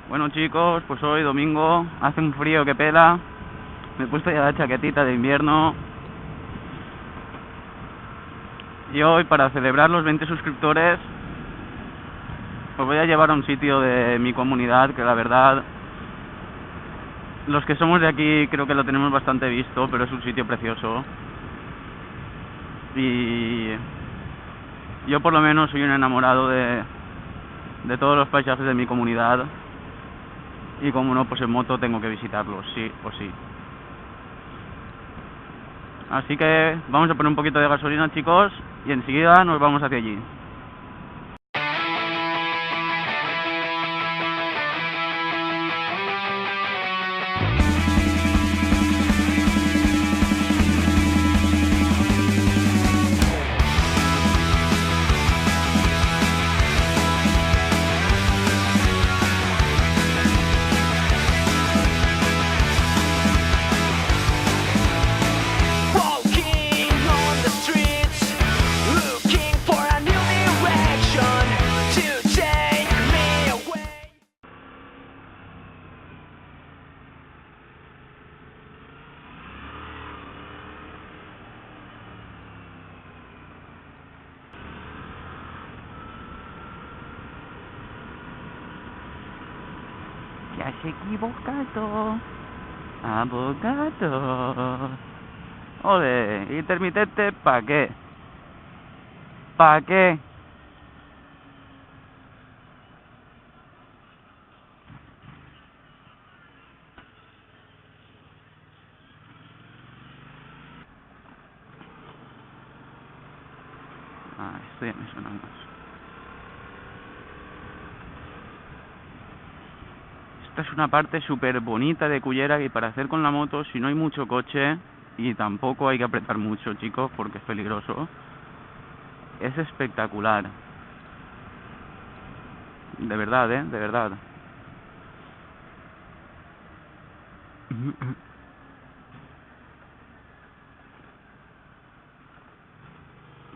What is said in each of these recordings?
Bueno chicos, pues hoy domingo, hace un frío que pela, me he puesto ya la chaquetita de invierno y hoy para celebrar los 20 suscriptores os voy a llevar a un sitio de mi comunidad que la verdad los que somos de aquí creo que lo tenemos bastante visto, pero es un sitio precioso y yo por lo menos soy un enamorado de todos los paisajes de mi comunidad y como no, pues en moto tengo que visitarlos, sí o sí. Así que vamos a poner un poquito de gasolina, chicos, y enseguida nos vamos hacia allí. ¡Te has equivocado, abogado! Ole, intermitente, ¿pa' qué? ¿Pa' qué? Ah, esto ya me suena más. Esta es una parte súper bonita de Cullera y para hacer con la moto, si no hay mucho coche y tampoco hay que apretar mucho, chicos, porque es peligroso, es espectacular. De verdad, de verdad.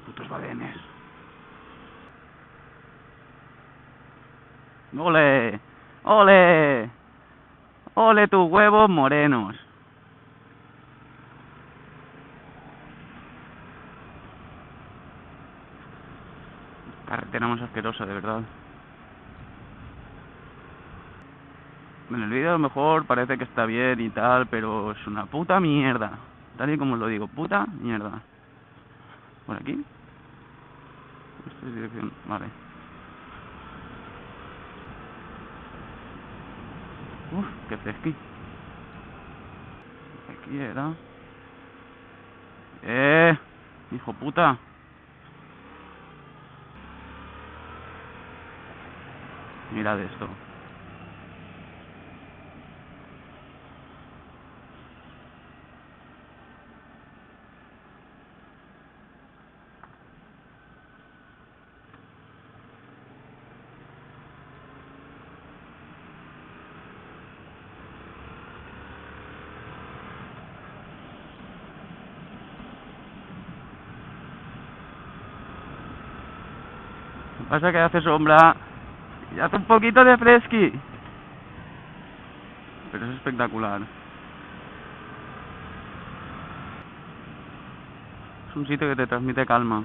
Putos badenes. ¡Ole! ¡Ole! ¡Ole tus huevos morenos! Carretera más asquerosa, de verdad. En el vídeo a lo mejor parece que está bien y tal, pero es una puta mierda. Tal y como os lo digo, puta mierda. ¿Por aquí? Esta es dirección, vale. Uf, qué fresqui. Aquí era. Hijo puta. Mirad esto. Pasa que hace sombra y hace un poquito de fresqui. Pero es espectacular. Es un sitio que te transmite calma.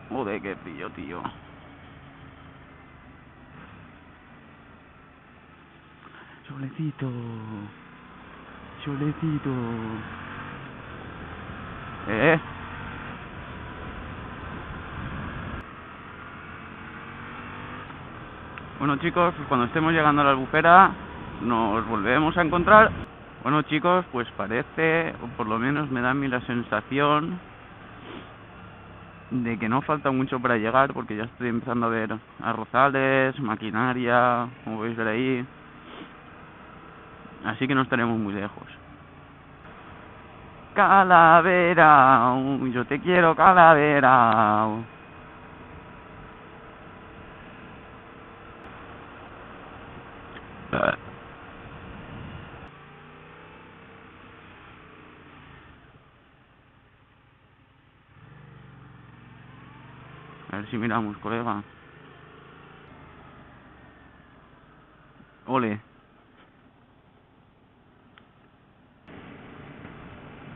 Joder, qué frío, tío. Solecito. Solecito. Eh. Bueno chicos, pues cuando estemos llegando a la Albufera nos volvemos a encontrar. Bueno chicos, pues parece, o por lo menos me da a mí la sensación de que no falta mucho para llegar, porque ya estoy empezando a ver arrozales, maquinaria, como podéis ver ahí. Así que no estaremos muy lejos. Calavera, yo te quiero, Calavera. A ver si miramos, colega. Ole.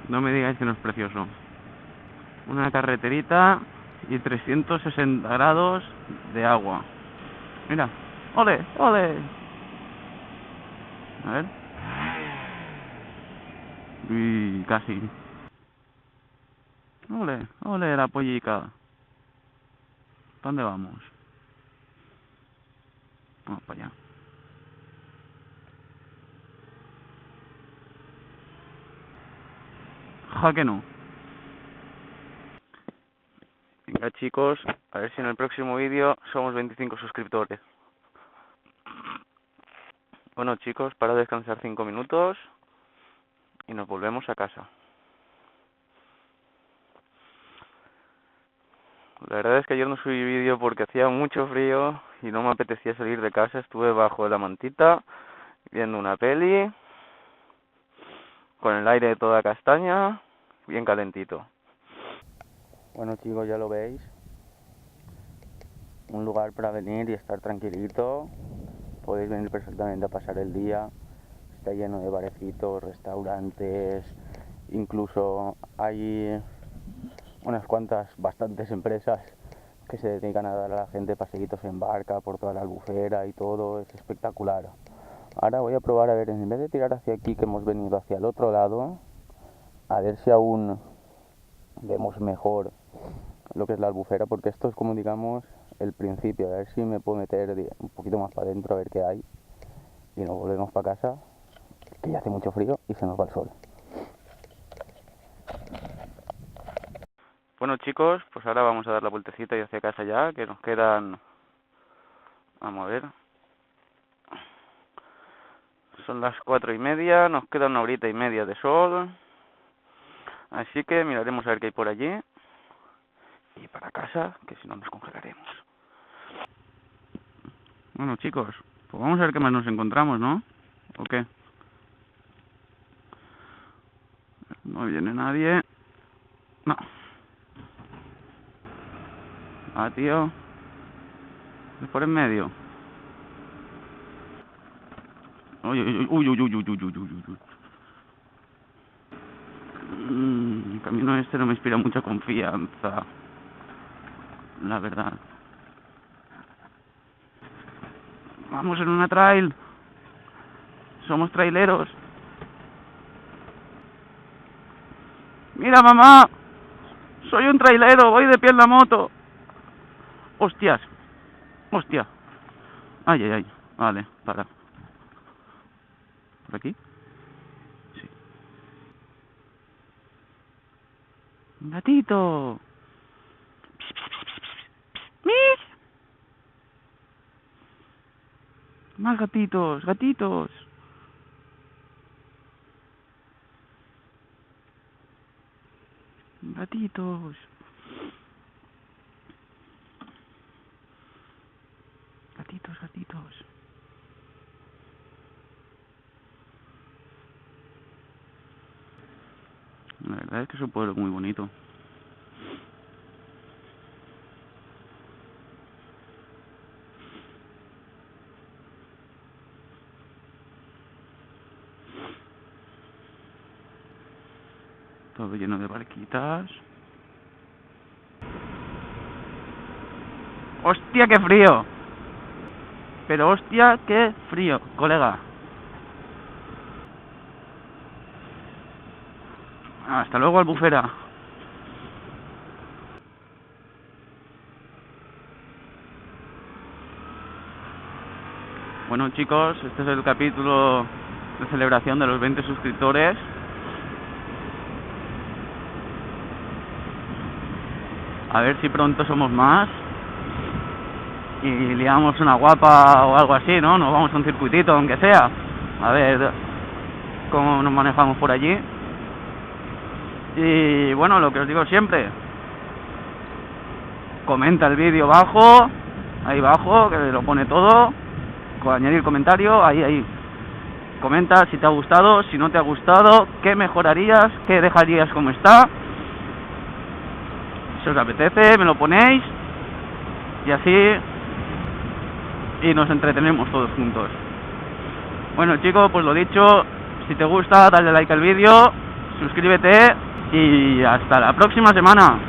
No me digáis que no es precioso. Una carreterita y 360 grados de agua. Mira. Ole, ole. A ver. Uy, casi. Ole, ole la pollica. ¿Dónde vamos? Vamos para allá. Ja que no. Venga chicos, a ver si en el próximo vídeo somos 25 suscriptores. Bueno chicos, para descansar 5 minutos y nos volvemos a casa. La verdad es que ayer no subí vídeo porque hacía mucho frío y no me apetecía salir de casa. Estuve bajo la mantita viendo una peli con el aire de toda castaña, bien calentito. Bueno chicos, ya lo veis, un lugar para venir y estar tranquilito. Podéis venir perfectamente a pasar el día. Está lleno de barecitos, restaurantes, incluso hay unas cuantas, bastantes empresas que se dedican a dar a la gente paseitos en barca por toda la Albufera y todo. Es espectacular. Ahora voy a probar a ver, en vez de tirar hacia aquí, que hemos venido hacia el otro lado, a ver si aún vemos mejor lo que es la Albufera, porque esto es como, digamos, el principio. A ver si me puedo meter un poquito más para adentro a ver qué hay y nos volvemos para casa, que ya hace mucho frío y se nos va el sol. Bueno chicos, pues ahora vamos a dar la vueltecita y hacia casa ya, que nos quedan, vamos a ver, son las 4:30, nos queda 1 horita y media de sol, así que miraremos a ver qué hay por allí y para casa, que si no nos congelaremos. Bueno chicos, pues vamos a ver qué más nos encontramos, ¿no? ¿O qué? No viene nadie. No. Ah, tío. Es por en medio. Uy, uy, uy, uy, uy, uy, uy, uy, uy. El camino este no me inspira mucha confianza, la verdad. Vamos en una trail. Somos traileros. Mira, mamá. Soy un trailero, voy de pie en la moto. Hostias. Hostia. Ay, ay, ay. Vale, para. ¿Por aquí? Sí. Gatito. ¡Mis! Más gatitos, gatitos. Gatitos. Gatitos, gatitos. La verdad es que es un pueblo muy bonito. Todo lleno de barquitas. ¡Hostia, qué frío! Pero hostia, qué frío, colega. Hasta luego, Albufera. Bueno chicos, este es el capítulo de celebración de los 20 suscriptores. A ver si pronto somos más y liamos una guapa o algo así, ¿no? Nos vamos a un circuitito, aunque sea. A ver cómo nos manejamos por allí. Y bueno, lo que os digo siempre, comenta el vídeo abajo, ahí abajo, que lo pone todo, con añadir comentario, ahí. Comenta si te ha gustado, si no te ha gustado, qué mejorarías, qué dejarías como está. Si os apetece, me lo ponéis y así y nos entretenemos todos juntos. Bueno chicos, pues lo dicho, si te gusta dale like al vídeo, suscríbete y hasta la próxima semana.